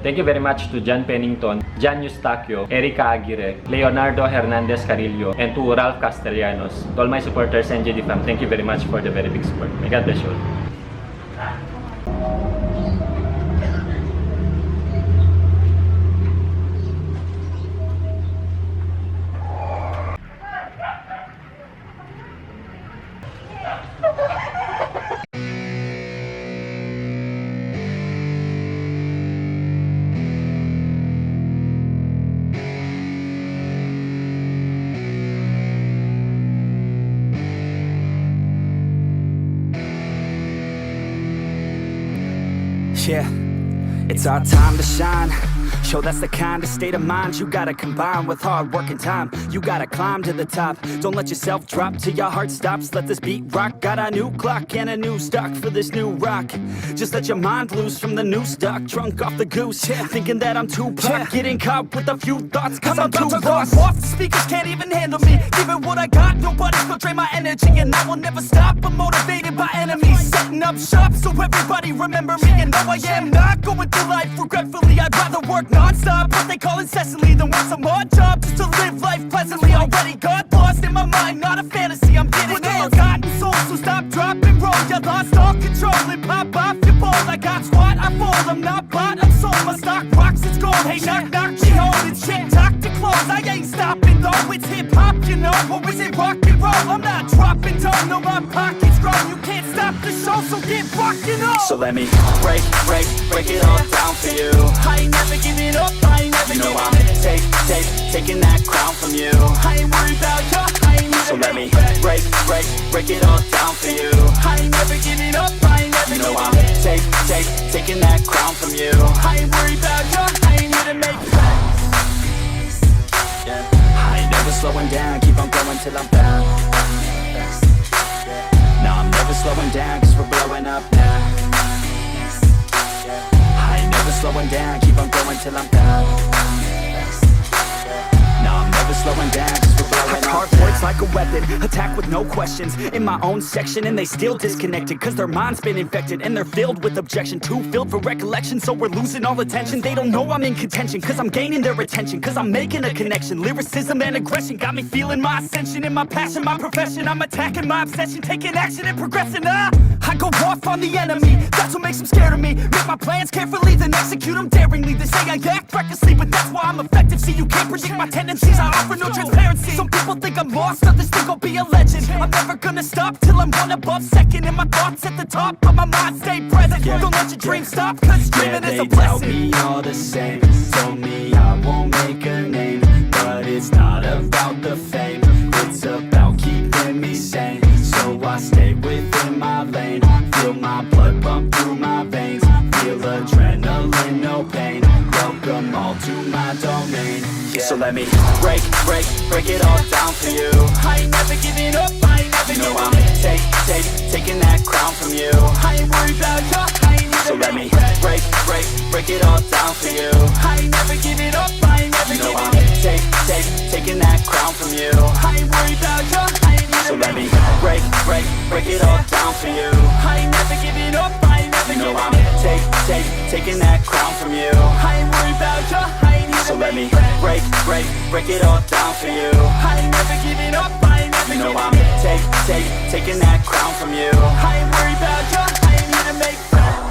Thank you very much to John Pennington, John Eustaquio, Erica Aguirre, Leonardo Hernandez Carillo, and to Ralph Castellanos. To all my supporters and JD fam, thank you very much for the very big support. May God bless you all. Yeah, it's our time to shine. Show that's the kind of state of mind you gotta combine with hard work and time. You gotta climb to the top. Don't let yourself drop till your heart stops. Let this beat rock. Got a new clock and a new stock for this new rock. Just let your mind loose from the new stock. Drunk off the goose, thinking that I'm too pop. Getting caught with a few thoughts cause I'm too lost. Off the speakers can't even handle me. Give it what I got, nobody's gonna drain my energy. And I will never stop, I'm motivated by enemies. Setting up shop so everybody remember me. And no, I am not going through life regretfully. I'd rather work non-stop, what they call incessantly, than work some odd job just to live life pleasantly. Already got lost in my mind, not a fantasy, I'm getting with a forgotten soul, so stop, drop, and roll. You lost all control and pop off your ball. I got squat, I fold, I'm not bought, I'm sold. My stock rocks, it's gold. Hey, knock, knock, she holding shit, talk to close. I ain't stopping though, it's hip-hop, you know. Or is it rock and roll? I'm not dropping down, no, my pocket's grown. You can't stop the show, so get rockin' on. So let me break it all down for you. I ain't never giving up, I ain't never giving up. Taking that crown from you. I ain't worried about you, I ain't never. So let me break it all down for you. I ain't never giving up, I ain't never giving up. Taking that crown from you. I ain't worried about you, I ain't here to make friends. I ain't never slowing down, keep on going till I'm found. No, I'm never slowing down, cause we're blowing up now. I ain't never slowing down, keep on going till I'm down. No, I'm never slowing down, cause we're blowing up. Hard words like a weapon, attack with no questions. In my own section and they still disconnected, cause their mind's been infected and they're filled with objection. Too filled for recollection, so we're losing all attention. They don't know I'm in contention, cause I'm gaining their attention. Cause I'm making a connection, lyricism and aggression got me feeling my ascension. In my passion, my profession, I'm attacking my obsession. Taking action and progressing, I go off on the enemy, that's what makes them scared of me. Make my plans carefully, then execute them daringly. They say I act recklessly, but that's why I'm effective. See, you can't predict my tendencies, I offer no transparency. Some people think I'm lost, others think I'll be a legend. I'm never gonna stop till I'm one above second. And my thoughts at the top, but my mind stay present. Don't let your dreams stop, cause dreaming is a blessing. They tell me all the same, told me I won't make a name. But it's not about the fame, it's about keeping me sane. So I stay within my lane, feel my blood pump through my veins. Feel adrenaline, no pain, welcome all to my domain. So let me break it all down for you. I ain't never giving up, I ain't never giving up. I'm taking that crown from you. I ain't worried about you, I ain't never. So let me break it all down for you. I ain't never giving up, I ain't never giving up. I'm taking that crown from you. I ain't worried about you, I ain't never. So let me break it all down for you. I ain't never giving up, I ain't never giving up. I'm taking that crown from you. I ain't worried about you, I ain't never. So let me break it all down for you. I ain't never giving up, I ain't never giving up. I'm taking that crown from you. I ain't worried about you, I ain't here to make friends.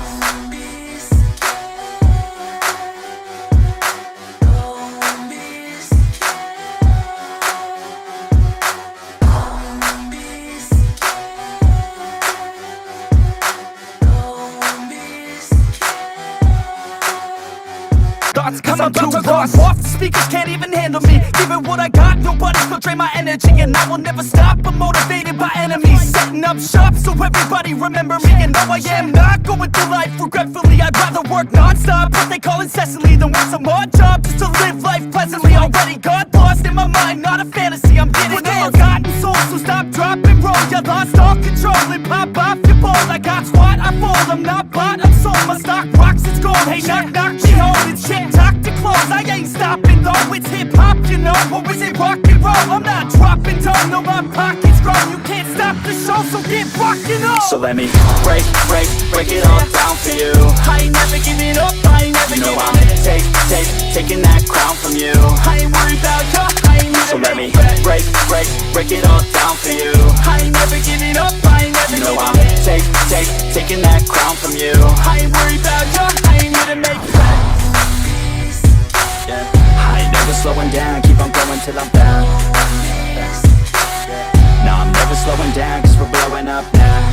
Cause I'm too lost. Off the speakers can't even handle me. Give it what I got, nobody's gonna drain my energy. And I will never stop, I'm motivated by enemies. Setting up shop so everybody remember me. And no, I am not going through life regretfully. I'd rather work non-stop, what they call incessantly, than work some odd job just to live life pleasantly. Already got lost in my mind, not a fantasy, I'm getting with a forgotten soul, so stop, drop, and roll. You lost all control and pop off your ball. I got squat, I fold, I'm not bought, I'm sold. My stock rocks, it's gold. Hey, knock, knock, she holding shit, talk to close. I ain't stopping though, it's hip-hop, you know. Or is it rock and roll? I'm not dropping down, no, my pocket's grown. You can't stop the show, so get rockin' on. So let me break it all down for you. I ain't never giving up, I ain't never giving up. break it all down for you. I ain't never giving up, I ain't never giving up. I'm taking that crown from you. I ain't worried about you, I ain't here to make friends. Yeah. I ain't never slowing down, keep on going till I'm down. No, I'm never slowing down, cause we're blowing up now.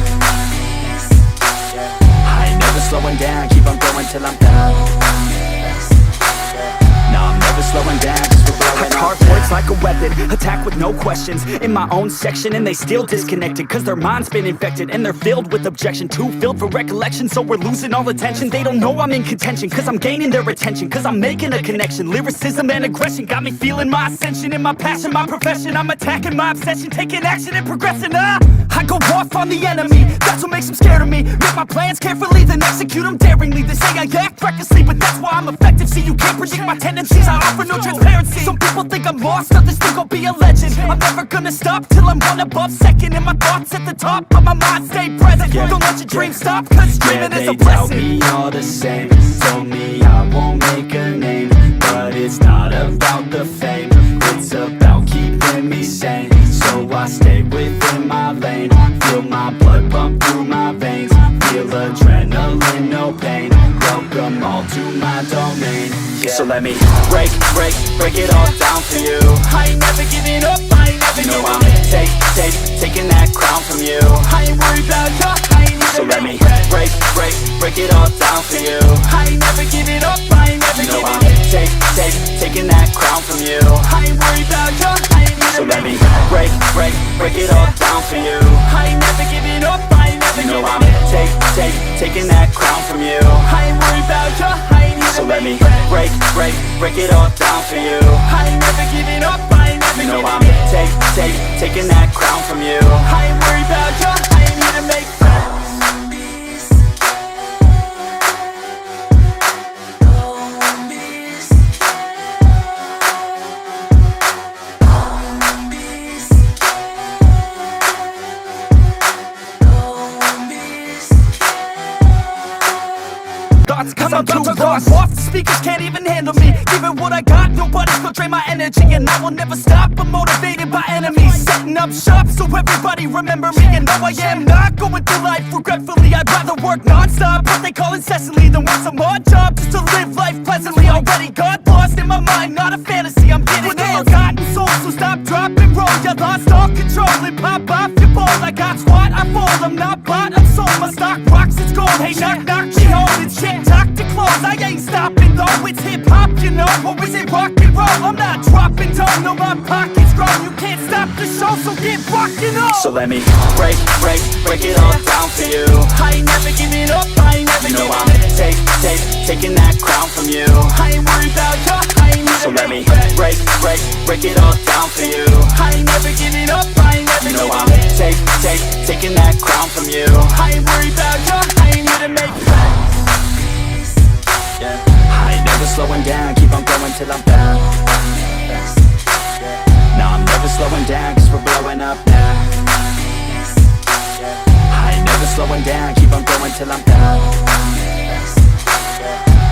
I ain't never slowing down, keep on going till I'm down. No, I'm never slowing down, cause we're blowing up. Hard words like a weapon, attack with no questions. In my own section and they still disconnected, cause their mind's been infected and they're filled with objection. Too filled for recollection, so we're losing all attention. They don't know I'm in contention, cause I'm gaining their attention, cause I'm making a connection. Lyricism and aggression got me feeling my ascension. In my passion, my profession, I'm attacking my obsession, taking action and progressing. I go off on the enemy, that's what makes them scared of me. Make my plans carefully, then execute them daringly. They say I act recklessly, but that's why I'm effective. See, you can't predict my tendencies, I offer no transparency. Some people think I'm lost, others think I'll be a legend. I'm never gonna stop till I'm one above second. And my thoughts at the top, but my mind stay present. Don't let your dreams stop, cause dreaming is a blessing. They tell me all the same, told me I won't make a name. But it's not about the fame, it's about keeping me sane. So I stay within my lane, feel my blood pump through my veins. Feel adrenaline, no pain, welcome all to my domain. So let me break it all down for you. I ain't never giving up, I ain't never giving up. I'm taking that crown from you. I ain't worried about you, I ain't never. So let me break it all down for you. I ain't never giving up, I ain't never giving up. I'm taking that crown from you. I ain't worried about you, I ain't never. So let me break it all down for you. I ain't never giving up, I ain't never giving up. I'm taking that crown from you. I ain't worried about you, I ain't never. So let me break it all down for you. I ain't never giving up, I ain't never giving up. I'm taking that crown from you. I ain't worried about you, I ain't here to make friends. Cause I'm too lost, off the speakers can't even handle me. Giving what I got, nobody's gonna drain my energy. And I will never stop, I'm motivated by enemies. Setting up shop so everybody remember me. And no, I am not going through life regretfully. I'd rather work non-stop, what they call incessantly, than work some odd job just to live life pleasantly. Already got lost in my mind, not a fantasy, I'm getting with all forgotten souls. So stop, drop, and roll, you lost all control. And pop off your ball, I got squat, I fold. I'm not bought, I'm sold, my stock rocks, it's gold. Hey, knock, knock, she home, it's shit, talk to close. I ain't stopping though, it's hip-hop, you know. Or is it rock and roll? I'm not dropping down, no, my pocket's grown. You can't stop the show, so get rockin' on. So let me break it all down for you. I ain't never giving up, I ain't never giving up. I'm taking that crown from you. I ain't worried about you, I ain't never. So let me break it all down for you. I ain't never giving up, I ain't never giving up. I'm taking that crown from you. I ain't worried about you, I ain't here to make friends. Yeah. I ain't never slowing down, keep on going till I'm down. No, I'm never slowing down, cause we're blowing up now. I ain't never slowing down, keep on going till I'm down.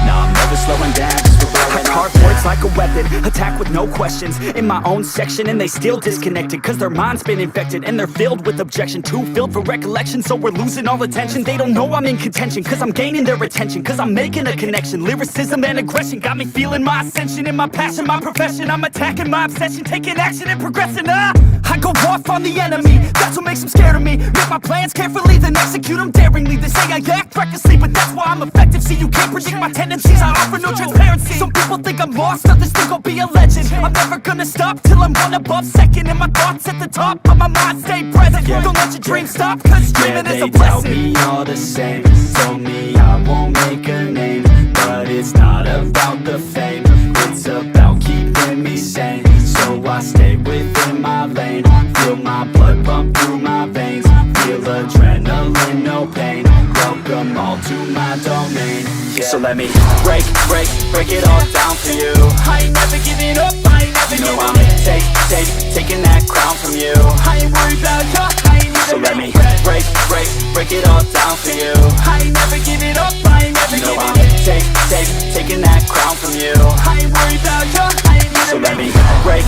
No, I'm never slowing down, cause we're blowing up. Hard words like a weapon, attack with no questions. In my own section and they still disconnected, cause their mind's been infected and they're filled with objection. Too filled for recollection, so we're losing all attention. They don't know I'm in contention, cause I'm gaining their attention, cause I'm making a connection. Lyricism and aggression got me feeling my ascension. In my passion, my profession, I'm attacking my obsession, taking action and progressing. I go off on the enemy, that's what makes them scared of me. Make my plans carefully, then execute them daringly. They say I act recklessly, but that's why I'm effective. See, you can't predict my tendencies, I offer no transparency. Some people think I'm lost, others think I'll be a legend. I'm never gonna stop till I'm one above second. And my thoughts at the top, but my mind stay present. Don't let your dreams stop, cause dreaming is a blessing. They tell me all the same, told me I won't make a name. But it's not about the fame, it's about keeping me sane. So I stay within my lane, feel my blood pump through my veins. Feel adrenaline, no pain, welcome all to my domain. So let me break it all down for you. I ain't never giving up, I ain't never giving up. I'm taking that crown from you. I ain't worried about you, I ain't never. So let me break it all down for you. I ain't never giving up, I ain't never giving up. I'm taking that crown from you. I ain't worried about you, I ain't never. So let me break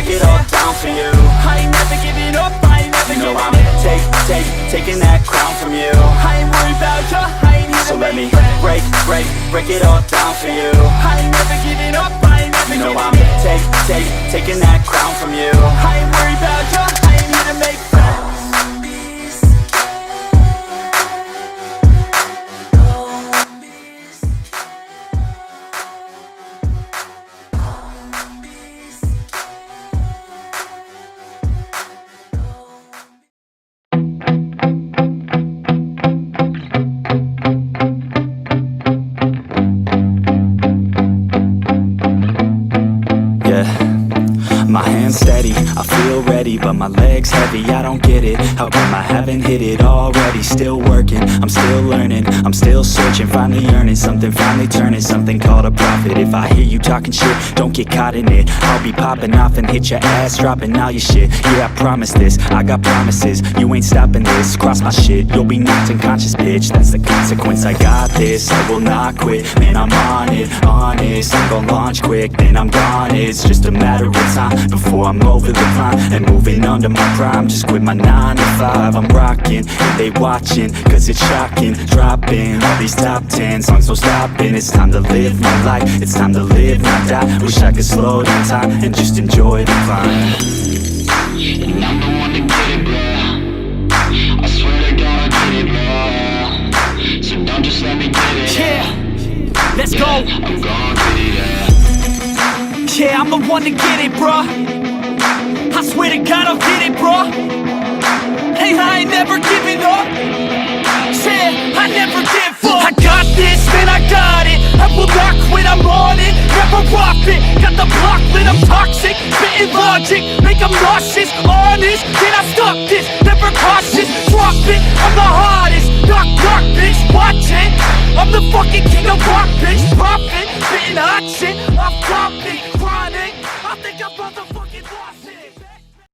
it all down for you. I ain't never giving up, I ain't never giving up. Taking that crown from you. I ain't worried about you, I ain't here to make friends. So let me break it all down for you. I ain't never giving up, I ain't never giving up. Taking that crown from you. I ain't worried about you, I ain't here to make friends. My hand's steady, I feel ready, but my leg's heavy, I don't get it. How come I haven't hit it already? Still working, I'm still learning, I'm still searching, finally earning something, finally turning something called a profit. If I hear you talking shit, don't get caught in it. I'll be popping off and hit your ass, dropping all your shit. Yeah, I promise this, I got promises, you ain't stopping this. Cross my shit, you'll be knocked unconscious, bitch. That's the consequence, I got this, I will not quit. Man, I'm on it, honest, I'm gon' launch quick, then I'm gone. It's just a matter of time before I'm over the climb and moving under my prime. Just quit my 9 to 5, I'm rocking, and they watching, cause it's shocking. Dropping all these top 10 songs, no stopping. It's time to live my life, it's time to live, not die. Wish I could slow down time and just enjoy the climb. And I'm the one to get it, bro. I swear to God I get it, bro. So don't just let me get it. Yeah, let's go. I'm gon' get it, yeah. Yeah, I'm the one to get it, bruh. I swear to God I'll get it, bruh. Hey, I ain't never giving up. Yeah, I never give up. I got this, man, I got it. I will not quit, I'm on it. Never off it. Got the block lit, I'm toxic. Spitting logic, make them nauseous. Honest, can I stop this? Never cautious, drop it. I'm the hardest. Knock, knock, bitch, watch it. I'm the fucking king of rock, bitch. Profit.